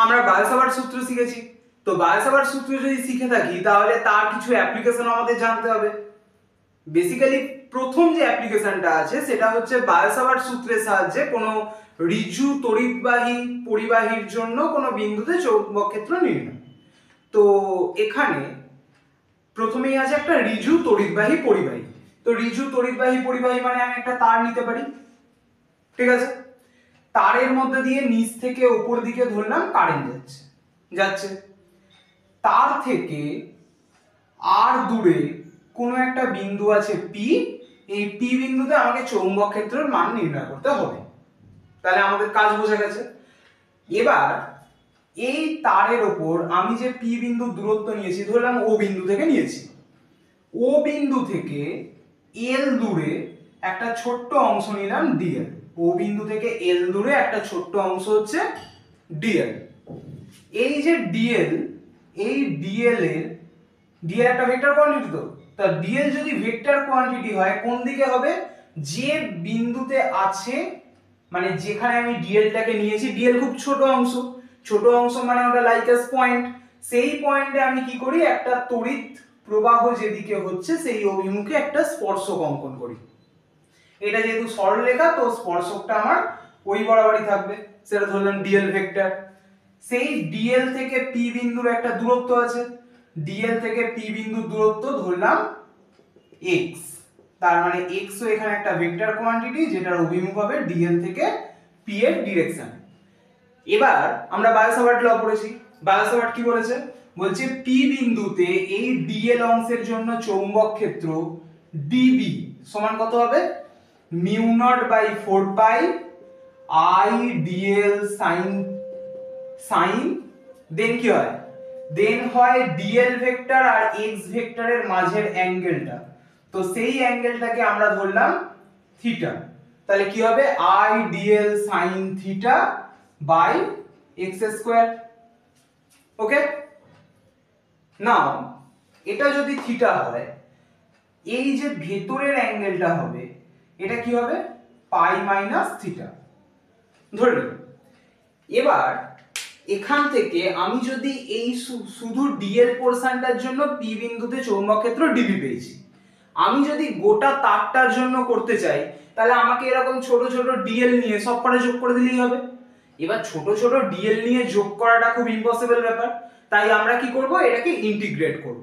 আমরা বায়োসাভার্ট সূত্র শিখেছি। তো বায়োসাভার্ট সূত্র যদি শিখে থাকি তাহলে তার কিছু অ্যাপ্লিকেশন আমাদের জানতে হবে। বেসিক্যালি প্রথম যে অ্যাপ্লিকেশনটা আছে সেটা হচ্ছে বায়োসাভার্ট সূত্রের সাহায্যে কোনো ঋজু তড়িৎবাহী পরিবাহীর জন্য কোনো বিন্দুতে চৌম্বক ক্ষেত্র নির্ণয়। তো এখানে প্রথমেই আছে একটা ঋজু তড়িৎবাহী পরিবাহী। তো ঋজু তড়িৎবাহী পরিবাহী মানে আমি একটা তার নিতে পারি, ঠিক আছে? তারের মধ্যে দিয়ে নিচ থেকে উপর দিকে ধরলাম কারেন্ট যাচ্ছে তার থেকে আর দূরে কোনো একটা বিন্দু আছে পি, এই পি বিন্দুতে আমাকে চৌম্বক ক্ষেত্রের মান নির্ণয় করতে হবে। তাহলে আমাদের কাজ বোঝা গেছে। এবার এই তারের ওপর আমি যে পি বিন্দু দূরত্ব নিয়েছি, ধরলাম ও বিন্দু থেকে নিয়েছি, ও বিন্দু থেকে এল দূরে একটা ছোট্ট অংশ নিলাম ডিএল। ও বিন্দু থেকে এল দূরে একটা ছোট্ট অংশ হচ্ছে ডিএল। এই যে ডিএল, এই ডিএল একটা ভেক্টর কোয়ান্টিটি। তো ডিএল যদি ভেক্টর কোয়ান্টিটি হয় কোন দিকে হবে? যে বিন্দুতে আছে, মানে যেখানে আমি ডিএলটাকে নিয়েছি, ডিএল খুব ছোট অংশ মানে ওটা লাইকাস পয়েন্ট, সেই পয়েন্টে আমি কি করি, একটা তড়িৎ প্রবাহ যেদিকে হচ্ছে সেই অভিমুখে একটা স্পর্শক অঙ্কন করি। এটা যেহেতু সরলরেখা, তো স্পর্শকটা আমার ওই বরাবরই থাকবে, সেটা ধরলাম ডিএল ভেক্টর। সেই ডিএল থেকে পি বিন্দুর একটা দূরত্ব আছে, ডিএল থেকে পি বিন্দুর দূরত্ব ধরলাম এক্স। তার মানে এক্স ও এখানে একটা ভেক্টর কোয়ান্টিটি যেটার অভিমুখ হবে ডিএল থেকে পি এর ডিরেকশন। এবার আমরা বায়োসাভার্ট ল পড়েছি। বায়োসাভার্ট কি বলেছে? বলছে পি বিন্দুতে এই ডিএল অংশের জন্য চৌম্বক ক্ষেত্র ডিবি সমান কত হবে? Mu naught by 4 pi I dl sine then কি হয়? দেন হয় ডিএল ভেক্টর আর এক্স ভেক্টরের মাঝের অ্যাঙ্গেলটা, তো সেই অ্যাঙ্গেলটাকে আমরা ধরলাম থিটা। তাহলে কি হবে? I dl sine theta by X square. Okay, now এটা যদি থিটা হয়, এই যে ভেতরের অ্যাঙ্গেলটা হবে এটা কি হবে? পাই মাইনাস থিটা ধরলাম। এবার এখান থেকে আমি যদি এই শুধু ডিএল পোরশনটার জন্য পি বিন্দুতে চৌম্বক ক্ষেত্র ডিবি পেয়েছি, আমি যদি গোটা তারটার জন্য করতে চাই তাহলে আমাকে এরকম ছোট ছোট ডিএল নিয়ে সব কটা যোগ করে দিলেই হবে। এবার ছোট ছোট ডিএল নিয়ে যোগ করাটা খুব ইম্পসিবল ব্যাপার, তাই আমরা কি করব, এটাকে ইন্টিগ্রেট করব।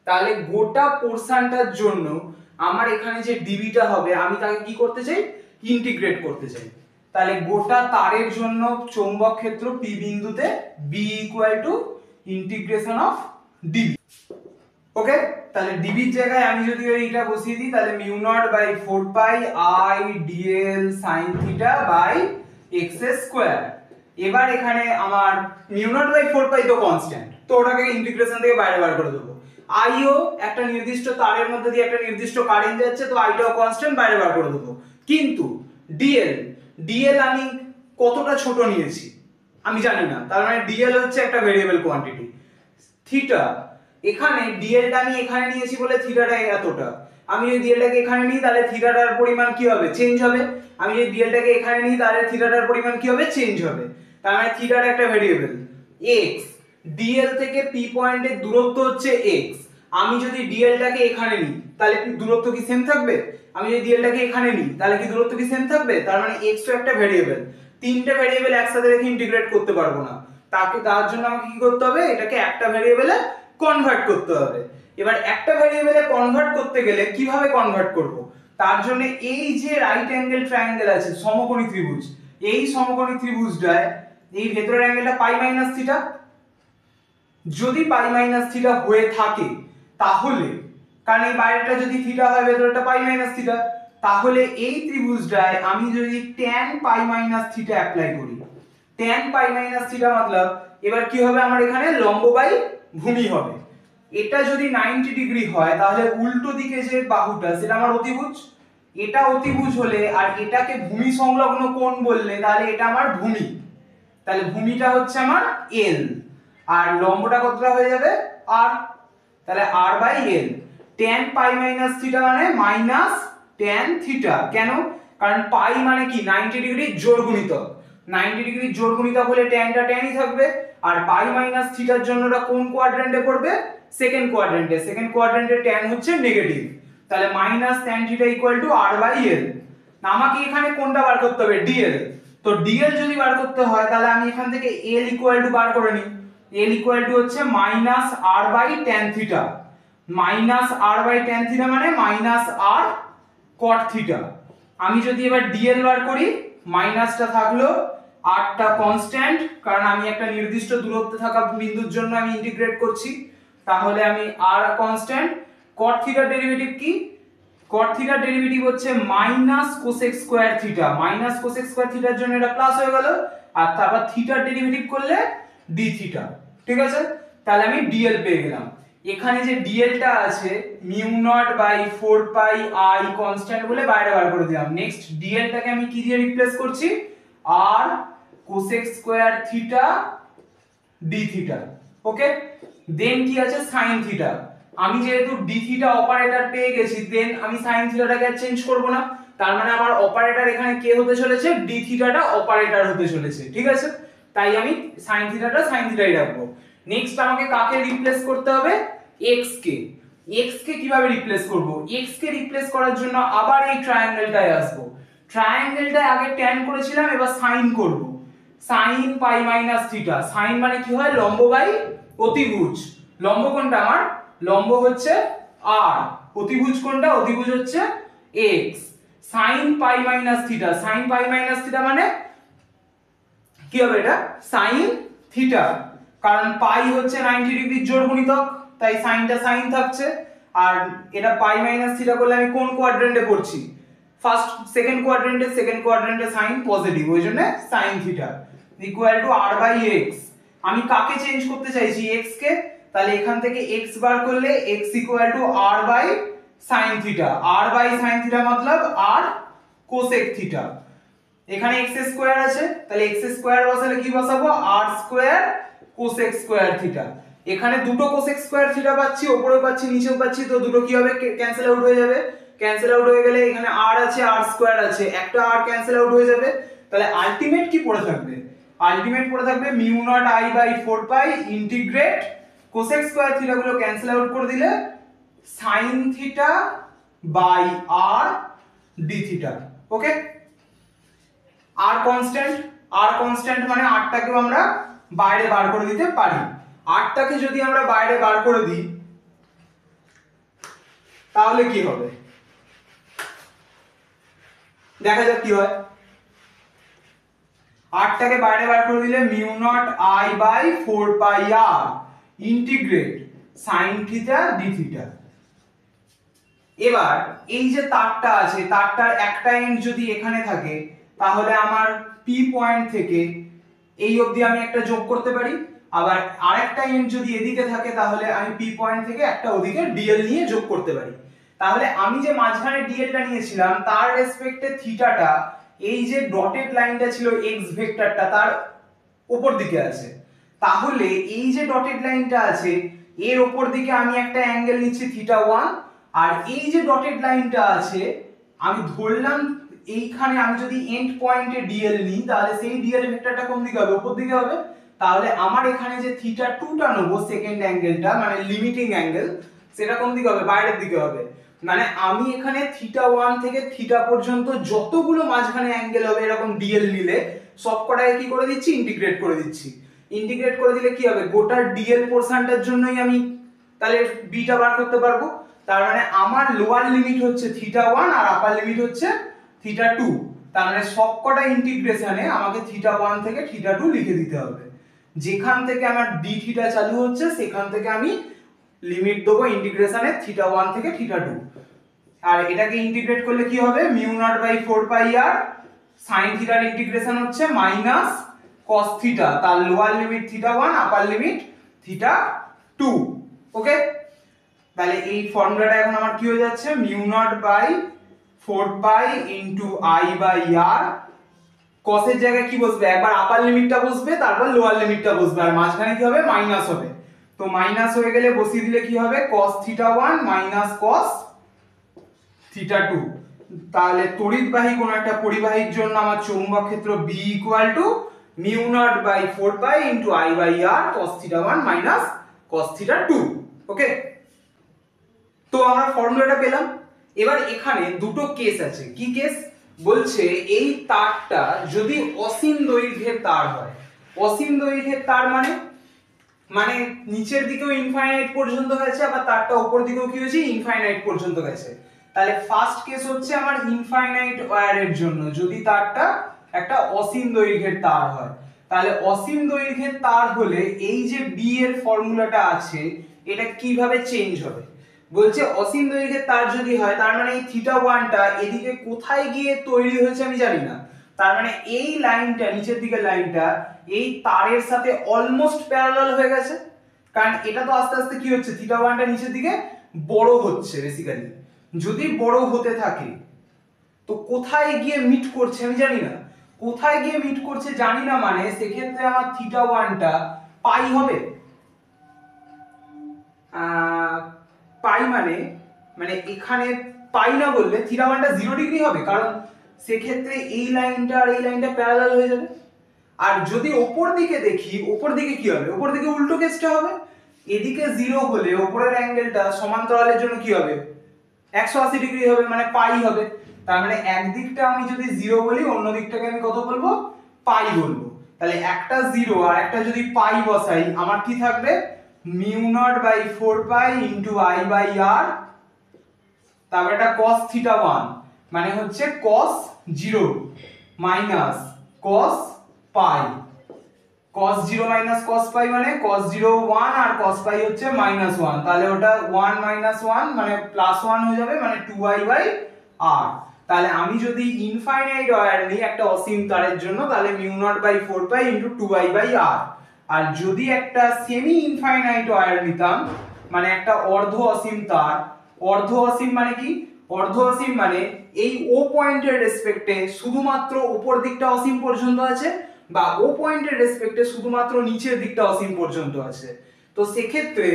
তাহলে গোটা পোরশনটার জন্য আমার এখানে যে ডিবিটা হবে আমি তাকে কি করতে চাই? ইন্টিগ্রেট করতে চাই। তাহলে গোটা তারের জন্য চৌম্বক ক্ষেত্র পি বিন্দুতে B equal to integration of dB. Okay, তাহলে ডিবির জায়গায় আমি যদি এইটা বসিয়ে দিই তাহলে mu naught by 4 pi I dl sine theta by X square. এবার এখানে আমার মিউ নট বাই 4 পাই তো কনস্ট্যান্ট, তো ওটাকে ইন্টিগ্রেশন থেকে বাইরে বার করে দেবো। আইও একটা নির্দিষ্ট তারের মধ্যে দিয়ে একটা নির্দিষ্ট কারেন্ট যাচ্ছে, তো আইটাও কনস্ট্যান্ট, বাইরে বার করে দেবো। কিন্তু ডিএল আমি কতটা ছোট নিয়েছি আমি জানি না, তার মানে ডিএল হচ্ছে একটা ভেরিয়েবল কোয়ান্টিটি। থিটা, এখানে ডিএলটা আমি এখানে নিয়েছি বলে থিটাটা এতটা, আমি যদি ডিএলটাকে এখানে নিই তাহলে থিটাটার পরিমাণ কি হবে? চেঞ্জ হবে। আমি যদি ডিএলটাকে এখানে নিই তাহলে থিটাটার পরিমাণ কি হবে? চেঞ্জ হবে। তার মানে থিটাটা একটা ভেরিয়েবল। এক্স, ডিএল থেকে পি পয়েন্টের দূরত্ব হচ্ছে এক্স। আমি যদি ডিএলটাকে এখানে নিই তাহলে কি দূরত্ব কি সেম থাকবে? আমি যদি ডিএলটাকে এখানে নিই তাহলে কি দূরত্ব কি সেম থাকবে? তার মানে এক্স ও একটা ভেরিয়েবল। তিনটে ভেরিয়েবল একসাথে রেখে ইন্টিগ্রেট করতে পারবো না, তার জন্য আমাকে কি করতে হবে? এটাকে একটা ভেরিয়েবলে কনভার্ট করতে হবে। এবার একটা ভেরিয়েবলে কনভার্ট করতে গেলে কিভাবে কনভার্ট করব? তার জন্য এই যে রাইট অ্যাঙ্গেল ট্রায়াঙ্গেল আছে, সমকোণী ত্রিভুজ, এই সমকোণী ত্রিভুজটায় এই ভেতরের অ্যাঙ্গেলটা পাই মাইনাস থিটা। যদি পাই মাইনাস থিটা হয়ে থাকে তাহলে, কারণ এই বাইরেটা যদি থিটা হয় ভেতরটা পাই মাইনাস থিটা, তাহলে এই ত্রিভুজটায় আমি যদি tan pi minus theta apply করি, tan পাই মাইনাস থিটা মতলব এবার কি হবে? আমার এখানে লম্ব বাই ভূমি হবে। এটা যদি 90 ডিগ্রি হয় তাহলে উল্টো দিকে যে বাহুটা সেটা আমার অতিভুজ, এটা অতিভুজ হলে আর এটাকে ভূমি সংলগ্ন কোণ বললে তাহলে এটা আমার ভূমি। তাহলে ভূমিটা হচ্ছে আমার এল আর লম্বটা কতটা হয়ে যাবে? আর। তাহলে R by L. tan pi minus theta মানে মাইনাস tan থিটা। কেন? কারণ পাই মানে কি 90 ডিগ্রি জোড় গুণিতক, 90 ডিগ্রি জোড় গুণিতক হলে ট্যানটা ট্যানই থাকবে, আর পাই মাইনাস থিটার জন্য ওটা কোন কোয়াড্রেন্টে পড়বে? সেকেন্ড কোয়াড্রেন্টে। সেকেন্ড কোয়াড্রেন্টে ট্যান হচ্ছে নেগেটিভ, তাহলে minus tan theta equal to r by l. আমাকে এখানে কোনটা বার করতে হবে? ডিএল। তো ডিএল যদি বার করতে হয় তাহলে আমি এখান থেকে এল ইকুয়াল টু বার করে নিই। এল ইকুয়াল টু হচ্ছে minus r by tan theta. Minus r by tan theta মানে মাইনাস আর কট থিটা। আমি যদি এবার ডিএল বার করি, মাইনাসটা থাকলো, আরটা কনস্ট্যান্ট, কারণ আমি একটা নির্দিষ্ট দূরত্বে থাকা বিন্দুর জন্য আমি ইন্টিগ্রেট করছি, তাহলে আমি আর কনস্ট্যান্ট। কট থিটার ডেরিভেটিভ কি? কট থিটার ডেরিভেটিভ হচ্ছে minus cosec square theta. Minus cosec square থিটার জন্য এটা প্লাস হয়ে গেল, আর তারপর থিটার ডেরিভেটিভ করলে ডি থিটা। ঠিক আছে, তাহলে আমি ডিএল পেয়ে গেলাম। এখানে যে ডিএলটা আছে mu naught by 4 pi I constant বলে বাইরে বার করে দিলাম। নেক্সট ডিএলটাকে আমি কি দিয়ে রিপ্লেস করছি? আর cosec square theta d theta. Okay, then কি আছে? Sine theta. আমি যেহেতু ডি থিটা অপারেটর পেয়ে গেছি, দেন আমি সাইন থিটাটাকে আর চেঞ্জ করব না, তার মানে আমার অপারেটর এখানে কে হতে চলেছে? ডি থিটাটা অপারেটর হতে চলেছে। ঠিক আছে, তাই আমি সাইন থিটাটা সাইন থিটাই রাখবো। নেক্সট আমাকে কাকে রিপ্লেস করতে হবে? এক্স কে। এক্স কে কিভাবে রিপ্লেস করব? এক্স কে রিপ্লেস করার জন্য আবার এই ট্রায়াঙ্গেলটায় আসবো। ট্রায়াঙ্গেলটায় আগে ট্যান করেছিলাম, এবার সাইন করব। Sine pi minus theta. Sine মানে কি হয়? লম্ব বাই অতিভুজ। লম্ব কোনটা আমার? লম্ব হচ্ছে আর, অতিভুজ কোনটা? অতিভুজ হচ্ছে x. Sign pi minus theta. Sign pi minus theta মানে কি হবে? এটা সাইন থিটা, কারণ পাই হচ্ছে 90 ডিগ্রির জোড় গুণিতক, তাই সাইনটা সাইন থাকছে। আর এটা পাই মাইনাস থিটা করলে আমি কোন কোয়াড্রেন্টে পড়ছি? ফার্স্ট সেকেন্ড কোয়াড্রেন্টে। সেকেন্ড কোয়াড্রেন্টে সাইন পজিটিভ, ওই জন্য sine theta equal to r by x. আমি কাকে চেঞ্জ করতে চাইছি? এক্স কে। তাহলে এখান থেকে এক্স বার করলে x equal to r by sine theta. R by sine theta মতলব আর কোসেক থিটা। এখানে এক্স স্কয়ার আছে, তাহলে এক্স স্কয়ার বসালে কি বসাবো? R square cosec square theta. এখানে দুটো কোসেক স্কয়ার থিটা পাচ্ছি, উপরেও পাচ্ছি নিচেও পাচ্ছি, তো দুটো কি হবে? ক্যান্সেল আউট হয়ে যাবে। ক্যান্সেল আউট হয়ে গেলে এখানে আর আছে, আর স্কয়ার আছে, একটা আর ক্যান্সেল আউট হয়ে যাবে। তাহলে আলটিমেট কি পড়ে থাকবে? আলটিমেট পড়ে থাকবে mu naught I by 4 pi integrate cosec square theta গুলো ক্যান্সেল আউট করে দিলে sine theta by r d theta. Okay, r constant. R constant মানে আরটাকেও আমরা বাইরে বার করে দিতে পারি। আরটাকে যদি আমরা বাইরে বার করে দিই তাহলে কি হবে? দেখা যাক কি হয়। আরটাকে বাইরে বার করে দিলে mu naught I by 4 pi r integrate sine theta d theta. এবার এই যে তারটা আছে, তারটার একটা এন্ড যদি এখানে থাকে তাহলে আমার পি পয়েন্ট থেকে এই অবধি আমি একটা যোগ করতে পারি, আবার আরেকটা এন্ড যদি এদিকে থাকে তাহলে আমি পি পয়েন্ট থেকে একটা ওদিকে ডিএল নিয়ে যোগ করতে পারি। তাহলে আমি যে মাঝখানে ডিএলটা নিয়েছিলাম তার রেসপেক্টে থিটাটা, এই যে ডটেড লাইনটা ছিল এক্স ভেক্টরটা, তার উপর দিকে আছে। তাহলে এই যে ডটেড লাইনটা আছে এর উপর দিকে আমি একটা অ্যাঙ্গেল নিচ্ছি থিটা 1, আর এই যে ডটেড লাইনটা আছে আমি ধরলাম এইখানে আমি যদি এন্ড পয়েন্টে ডিএল নিই তাহলে সেই ডিএল ভেক্টরটা কোন দিকে হবে? উপর দিকে হবে। তাহলে আমার এখানে যে থিটা 2টা নেব সেকেন্ড অ্যাঙ্গেলটা মানে লিমিটিং অ্যাঙ্গেল, সেটা কোন দিকে হবে? বাইরের দিকে হবে। মানে আমি এখানে থিটা 1 থেকে থিটা পর্যন্ত যতগুলো মাঝখানে অ্যাঙ্গেল হবে এরকম ডিএল নিলে সবকটাকে কি করে দিচ্ছি? ইন্টিগ্রেট করে দিচ্ছি। ইন্টিগ্রেট করে দিলে কি হবে? গোটা ডিএল পোরশনটার জন্যই আমি তাহলে বিটা বার করতে পারবো। তার মানে আমার লোয়ার লিমিট হচ্ছে থিটা 1 আর আপার লিমিট হচ্ছে থিটা 2। তার মানে সবকটা ইন্টিগ্রেশনে আমাকে থিটা 1 থেকে থিটা 2 লিখে দিতে হবে। যেখান থেকে আমার ডি থিটা চালু হচ্ছে সেখান থেকে আমি লিমিট দেবো ইন্টিগ্রেশনে থিটা 1 থেকে থিটা 2। আর এটাকে ইন্টিগ্রেট করলে কি হবে? Mu naught by 4 pi r sine থিটার ইন্টিগ্রেশন হচ্ছে মাইনাস cos থিটা, তার lower limit theta 1, upper limit theta 2। Okay, তাহলে এই ফর্মুলাটা এখন আমার কি হয়ে যাচ্ছে? Mu naught by 4 pi into I by r. cos এর জায়গায় কি বসবে? একবার আপার লিমিটটা বসবে, তারপর লোয়ার লিমিটটা বসবে, আর মাঝখানে কি হবে? মাইনাস হবে। তো মাইনাস হয়ে গেলে বসিয়ে দিলে কি হবে? cos theta 1 minus cos theta 2। তাহলে তড়িৎবাহী কোন একটা পরিবাহীর জন্য আমার চৌম্বক ক্ষেত্র B ইকুয়াল টু mu naught by 4 pi into I by R cos theta 1 minus cos theta 2। Okay, তো আমরা ফর্মুলাটা পেলাম। এবার এখানে দুটো কেস আছে। কি কেস বলছে, এই তারটা যদি অসীম দৈর্ঘ্যের তার হয়, অসীম দৈর্ঘ্যের তার মানে মানে নিচের দিকেও ইনফাইনাইট পর্যন্ত গেছে, আবার তারটা উপর দিকেও কি হয়েছে ইনফাইনাইট পর্যন্ত গেছে। তাহলে ফার্স্ট কেস হচ্ছে আমার ইনফাইনাইট ওয়্যারের জন্য, যদি তারটা একটা অসীম দৈর্ঘ্যের তার হয়। তাহলে অসীম দৈর্ঘ্যের তার হলে এই যে বি এর ফর্মুলাটা আছে এটা কিভাবে চেঞ্জ হবে, বলছে অসীম দৈর্ঘ্যের তার যদি হয় তার মানে এই থিটা 1টা এদিকে কোথায় গিয়ে তৈরি হয়েছে আমি জানি না, তার মানে এই লাইনটা নিচের দিকের লাইনটা এই তারের সাথে অলমোস্ট প্যারালাল হয়ে গেছে, কারণ এটা তো আস্তে আস্তে কি হচ্ছে থিটা 1টা নিচের দিকে বড় হচ্ছে বেসিক্যালি। যদি বড় হতে থাকে তো কোথায় গিয়ে মিট করছে আমি জানি না, কোথায় গিয়ে মিট করছে জানি না, মানে সেক্ষেত্রে আমার থিটা 1টা পাই হবে। পাই মানে মানে এখানে পাই না বললে থিটা 1টা 0 ডিগ্রি হবে, কারণ সেক্ষেত্রে এই লাইনটা আর এই লাইনটা প্যারালাল হয়ে যাবে। আর যদি উপর দিকে দেখি, উপর দিকে কি হবে, উপর দিকে উল্টো কেসটা হবে, এদিকে 0 হলে উপরের অ্যাঙ্গেলটা সমান্তরালের জন্য কি হবে 180 ডিগ্রি হবে, মানে পাই হবে। তার মানে একদিকটা আমি যদি 0 বলি অন্য দিকটাকে আমি কত বলবো পাই বলবো। তাহলে একটা 0 আর একটা যদি পাই বসাই আমার কি থাকবে mu naught by 4 pi into I by R, তারপর এটা cos থিটা 1 মানে হচ্ছে cos 0 মাইনাস cos পাই, cos 0 মাইনাস cos পাই মানে cos 0 1 আর cos পাই হচ্ছে -1, তাহলে ওটা 1 1 মানে +1 হয়ে যাবে, মানে 2I বাই R। তাহলে আমি যদি ইনফাইনাইট ওয়্যার নিই একটা অসীম তারের জন্য তাহলে mu naught by 4 pi into 2I by R। আর যদি একটা সেমি ইনফাইনাইট ওয়্যার নিতাম মানে একটা অর্ধ অসীম তার, অর্ধ অসীম মানে কি, অর্ধ অসীম মানে এই ও পয়েন্টের রেসপেক্টে শুধুমাত্র উপর দিকটা অসীম পর্যন্ত আছে বা ও পয়েন্টের রেসপেক্টে শুধুমাত্র নিচের দিকটা অসীম পর্যন্ত আছে। তো সেক্ষেত্রে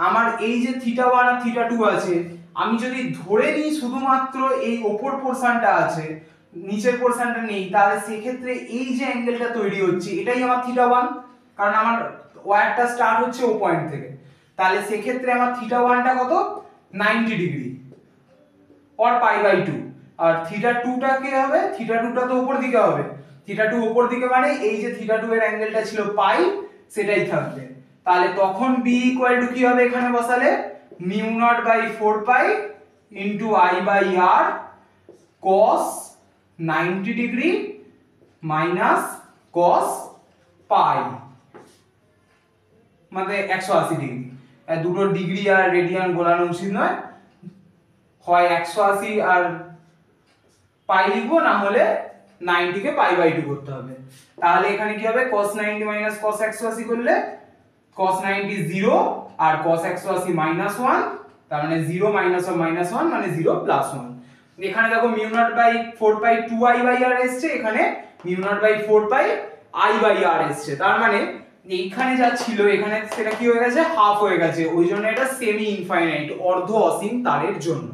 আমার এই যে থিটা 1 আর থিটা 2 আছে, আমি যদি ধরে নিই শুধুমাত্র এই ওপর পোরশনটা আছে নিচের পোরশনটা নেই, তাহলে সেক্ষেত্রে এই যে অ্যাঙ্গেলটা তৈরি হচ্ছে এটাই আমার থিটা 1, কারণ আমার ওয়্যারটা স্টার্ট হচ্ছে ও পয়েন্ট থেকে। তাহলে সেক্ষেত্রে আমার থিটা 1টা কত 90 ডিগ্রি অর পাই বাই 2। আর থিটা 2টা কি হবে, থিটা 2টা তো উপর দিকে হবে, থিটা 2 উপর দিকে মানে এই যে থিটা 2 এর অ্যাঙ্গেলটা ছিল পাই সেটাই থাকবে। তাহলে তখন b ইকুয়াল টু কি হবে এখানে বসালে mu naught by 4 pi into I by R cos 90 degree minus cos pi মানে 180 ডিগ্রি। দুটো ডিগ্রি আর রেডিয়ান গোলানো উচিত নয়, হয় 180 আর পাই লিখবো, না হলে 90 কে পাই বাই 2 করতে হবে। তাহলে এখানে কি হবে cos 90 মাইনাস cos 180 করলে cos 90 0 আর cos 180 -1, তার মানে 0 -1 মানে 0 +1। এখানে দেখো mu naught by 4 pi 2I by R এসেছে, এখানে mu naught by 4 pi I by R এসেছে, তার মানে এইখানে যা ছিল এখানে সেটা কি হয়ে গেছে হাফ হয়ে গেছে, ওই জন্য এটা সেমি ইনফাইনাইট অর্ধ অসীম তারের জন্য।